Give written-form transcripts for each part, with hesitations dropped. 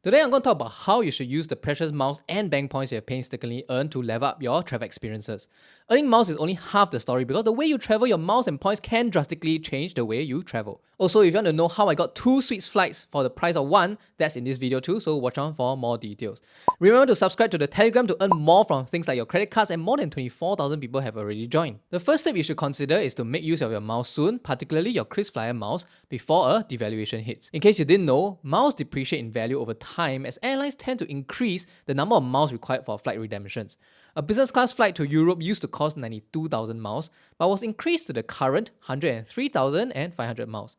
Today I'm going to talk about how you should use the precious miles and bank points you have painstakingly earned to level up your travel experiences. Earning miles is only half the story because the way you travel, your miles and points can drastically change the way you travel. Also, if you want to know how I got 2 sweet flights for the price of 1, that's in this video too, so watch on for more details. Remember to subscribe to the Telegram to earn more from things like your credit cards, and more than 24,000 people have already joined. The first step you should consider is to make use of your miles soon, particularly your KrisFlyer miles, before a devaluation hits. In case you didn't know, miles depreciate in value over time as airlines tend to increase the number of miles required for flight redemptions. A business class flight to Europe used to cost 92,000 miles, but was increased to the current 103,500 miles.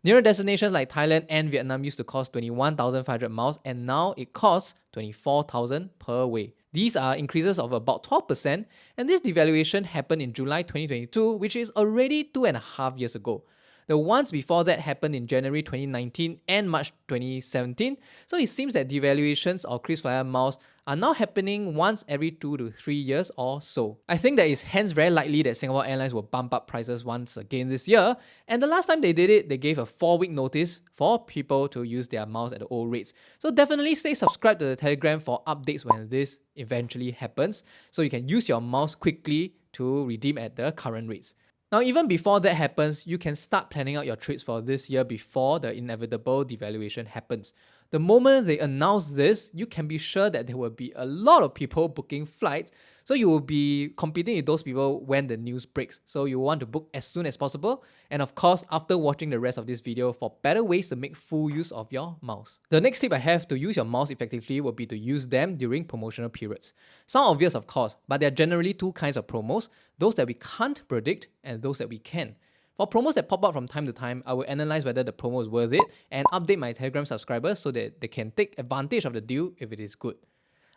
Nearer destinations like Thailand and Vietnam used to cost 21,500 miles, and now it costs 24,000 per way. These are increases of about 12%, and this devaluation happened in July 2022, which is already 2.5 years ago. The ones before that happened in January 2019 and March 2017, so it seems that devaluations of KrisFlyer miles are now happening once every 2 to 3 years or so. I think that it's hence very likely that Singapore Airlines will bump up prices once again this year, and the last time they did it, they gave a 4-week notice for people to use their miles at the old rates. So definitely stay subscribed to the Telegram for updates when this eventually happens, so you can use your miles quickly to redeem at the current rates. Now, even before that happens, you can start planning out your trips for this year before the inevitable devaluation happens. The moment they announce this, you can be sure that there will be a lot of people booking flights, so you will be competing with those people when the news breaks. So you want to book as soon as possible, and of course, after watching the rest of this video for better ways to make full use of your miles. The next tip I have to use your miles effectively will be to use them during promotional periods. Sound obvious, of course, but there are generally two kinds of promos: those that we can't predict and those that we can. For promos that pop up from time to time, I will analyze whether the promo is worth it and update my Telegram subscribers so that they can take advantage of the deal if it is good.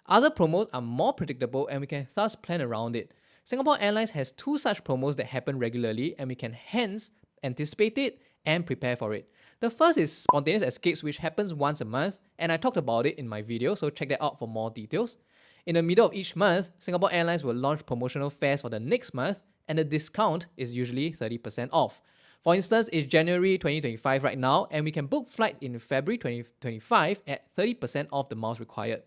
Other promos are more predictable and we can thus plan around it. Singapore Airlines has 2 such promos that happen regularly, and we can hence anticipate it and prepare for it. The first is Spontaneous Escapes, which happens once a month, and I talked about it in my video, so check that out for more details. In the middle of each month, Singapore Airlines will launch promotional fares for the next month, and the discount is usually 30% off. For instance, it's January 2025 right now, and we can book flights in February 2025 at 30% off the miles required.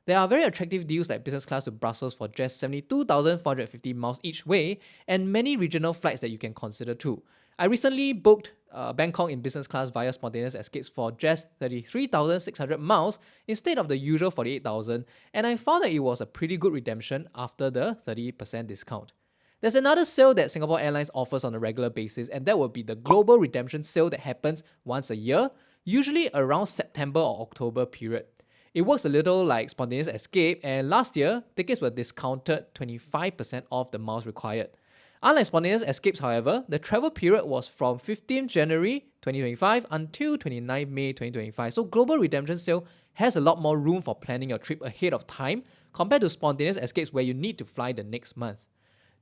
There are very attractive deals like business class to Brussels for just 72,450 miles each way, and many regional flights that you can consider too. I recently booked Bangkok in business class via Spontaneous Escapes for just 33,600 miles instead of the usual 48,000, and I found that it was a pretty good redemption after the 30% discount. There's another sale that Singapore Airlines offers on a regular basis, and that would be the Global Redemption Sale that happens once a year, usually around September or October period. It works a little like Spontaneous Escape, and last year, tickets were discounted 25% off the miles required. Unlike Spontaneous Escapes, however, the travel period was from 15th January 2025 until 29 May 2025, so Global Redemption Sale has a lot more room for planning your trip ahead of time compared to Spontaneous Escapes where you need to fly the next month.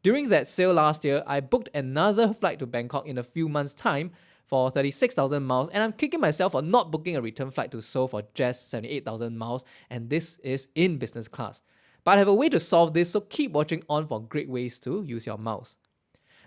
During that sale last year, I booked another flight to Bangkok in a few months' time for 36,000 miles, and I'm kicking myself for not booking a return flight to Seoul for just 78,000 miles, and this is in business class. But I have a way to solve this, so keep watching on for great ways to use your miles.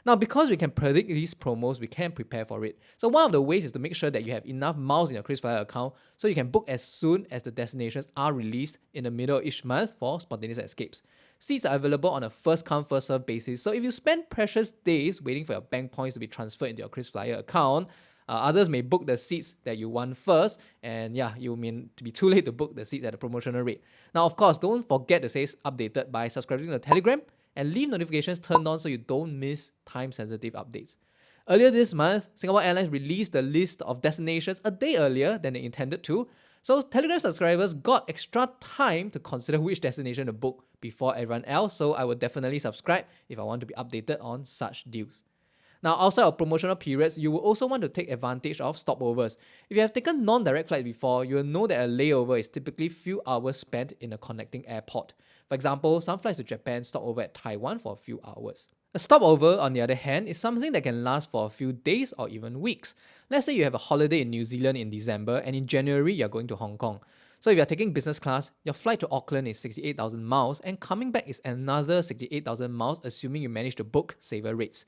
Now, because we can predict these promos, we can prepare for it. So one of the ways is to make sure that you have enough miles in your KrisFlyer account so you can book as soon as the destinations are released in the middle of each month for Spontaneous Escapes. Seats are available on a first-come, first-served basis, so if you spend precious days waiting for your bank points to be transferred into your KrisFlyer account, others may book the seats that you want first, and yeah, you may be too late to book the seats at a promotional rate. Now, of course, don't forget to stay updated by subscribing to the Telegram and leave notifications turned on so you don't miss time-sensitive updates. Earlier this month, Singapore Airlines released the list of destinations a day earlier than they intended to, so Telegram subscribers got extra time to consider which destination to book before everyone else, so I would definitely subscribe if I want to be updated on such deals. Now, outside of promotional periods, you will also want to take advantage of stopovers. If you have taken non-direct flights before, you will know that a layover is typically few hours spent in a connecting airport. For example, some flights to Japan stop over at Taiwan for a few hours. A stopover, on the other hand, is something that can last for a few days or even weeks. Let's say you have a holiday in New Zealand in December, and in January you're going to Hong Kong. So if you're taking business class, your flight to Auckland is 68,000 miles, and coming back is another 68,000 miles, assuming you manage to book saver rates.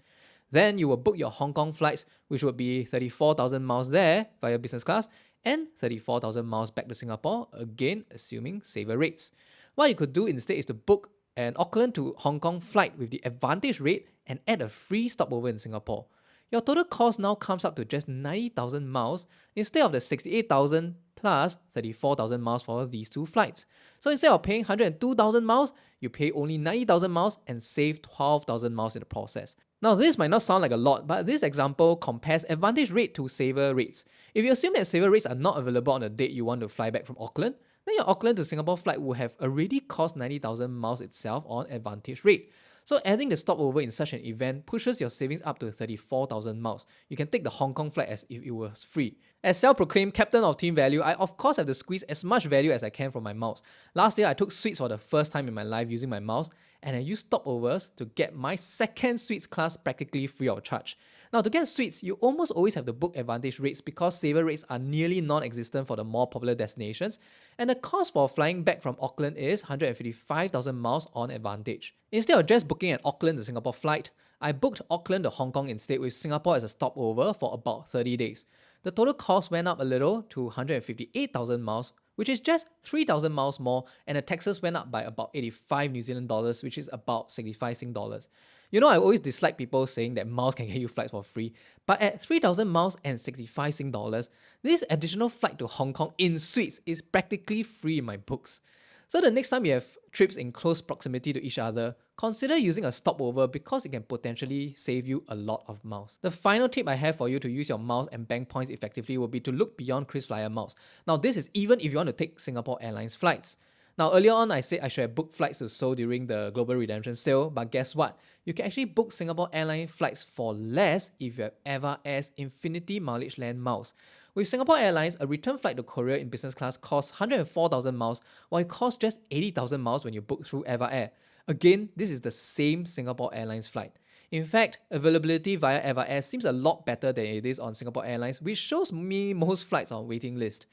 Then you will book your Hong Kong flights, which would be 34,000 miles there via business class, and 34,000 miles back to Singapore, again assuming saver rates. What you could do instead is to book an Auckland to Hong Kong flight with the advantage rate and add a free stopover in Singapore. Your total cost now comes up to just 90,000 miles instead of the 68,000 plus 34,000 miles for these two flights. So instead of paying 102,000 miles, you pay only 90,000 miles and save 12,000 miles in the process. Now this might not sound like a lot, but this example compares advantage rate to saver rates. If you assume that saver rates are not available on the date you want to fly back from Auckland, then your Auckland to Singapore flight would have already cost 90,000 miles itself on advantage rate. So adding the stopover in such an event pushes your savings up to 34,000 miles. You can take the Hong Kong flight as if it was free. As self-proclaimed captain of team value, I of course have to squeeze as much value as I can from my miles. Last year I took Suites for the first time in my life using my miles, and I used stopovers to get my second Suites class practically free of charge. Now to get Suites, you almost always have to book advantage rates because saver rates are nearly non-existent for the more popular destinations, and the cost for flying back from Auckland is 155,000 miles on advantage. Instead of just booking an Auckland to Singapore flight, I booked Auckland to Hong Kong instead with Singapore as a stopover for about 30 days. The total cost went up a little to 158,000 miles, which is just 3,000 miles more, and the taxes went up by about 85 New Zealand dollars, which is about 65 Sing dollars. You know, I always dislike people saying that miles can get you flights for free, but at 3,000 miles and 65 Sing dollars, this additional flight to Hong Kong in Suites is practically free in my books. So the next time you have trips in close proximity to each other, consider using a stopover because it can potentially save you a lot of miles. The final tip I have for you to use your miles and bank points effectively will be to look beyond KrisFlyer miles. Now this is even if you want to take Singapore Airlines flights. Now earlier on I said I should have booked flights to Seoul during the Global Redemption sale, but guess what? You can actually book Singapore Airlines flights for less if you have EverAir's Infinity Mileage Land miles. With Singapore Airlines, a return flight to Korea in business class costs 104,000 miles, while it costs just 80,000 miles when you book through EverAir. Again, this is the same Singapore Airlines flight. In fact, availability via EverAir seems a lot better than it is on Singapore Airlines, which shows me most flights on waiting list.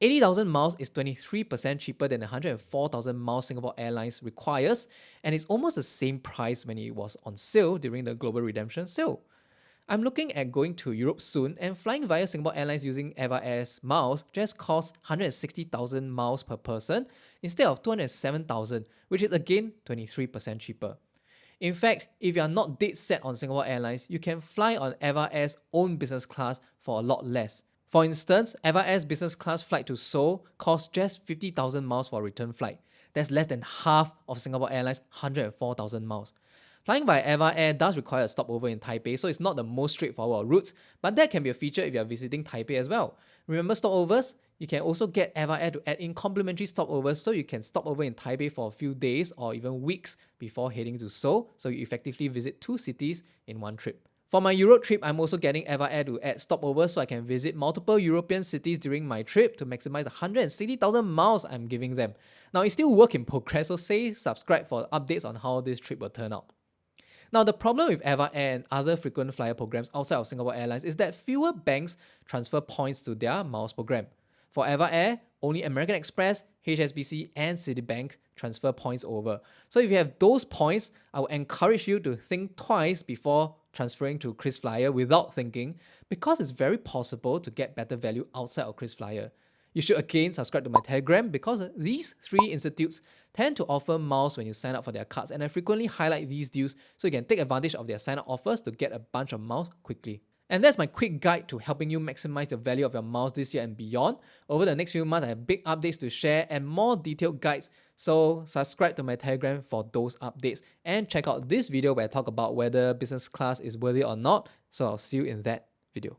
80,000 miles is 23% cheaper than the 104,000 miles Singapore Airlines requires, and it's almost the same price when it was on sale during the Global Redemption sale. I'm looking at going to Europe soon, and flying via Singapore Airlines using EverAir's miles just costs 160,000 miles per person instead of 207,000, which is again 23% cheaper. In fact, if you are not dead set on Singapore Airlines, you can fly on EverAir's own business class for a lot less. For instance, EverAir's business class flight to Seoul costs just 50,000 miles for a return flight. That's less than half of Singapore Airlines' 104,000 miles. Flying by EverAir does require a stopover in Taipei, so it's not the most straightforward of routes, but that can be a feature if you are visiting Taipei as well. Remember stopovers? You can also get EverAir to add in complimentary stopovers so you can stop over in Taipei for a few days or even weeks before heading to Seoul, so you effectively visit two cities in one trip. For my Europe trip, I'm also getting EverAir to add stopovers so I can visit multiple European cities during my trip to maximize the 160,000 miles I'm giving them. Now, it's still work in progress, so say subscribe for updates on how this trip will turn out. Now, the problem with EverAir and other frequent flyer programs outside of Singapore Airlines is that fewer banks transfer points to their miles program. For EverAir, only American Express, HSBC, and Citibank transfer points over. So if you have those points, I would encourage you to think twice before transferring to KrisFlyer without thinking, because it's very possible to get better value outside of KrisFlyer. You should again subscribe to my Telegram because these three institutes tend to offer miles when you sign up for their cards, and I frequently highlight these deals so you can take advantage of their sign-up offers to get a bunch of miles quickly. And that's my quick guide to helping you maximize the value of your miles this year and beyond. Over the next few months, I have big updates to share and more detailed guides, so subscribe to my Telegram for those updates and check out this video where I talk about whether business class is worthy or not. So I'll see you in that video.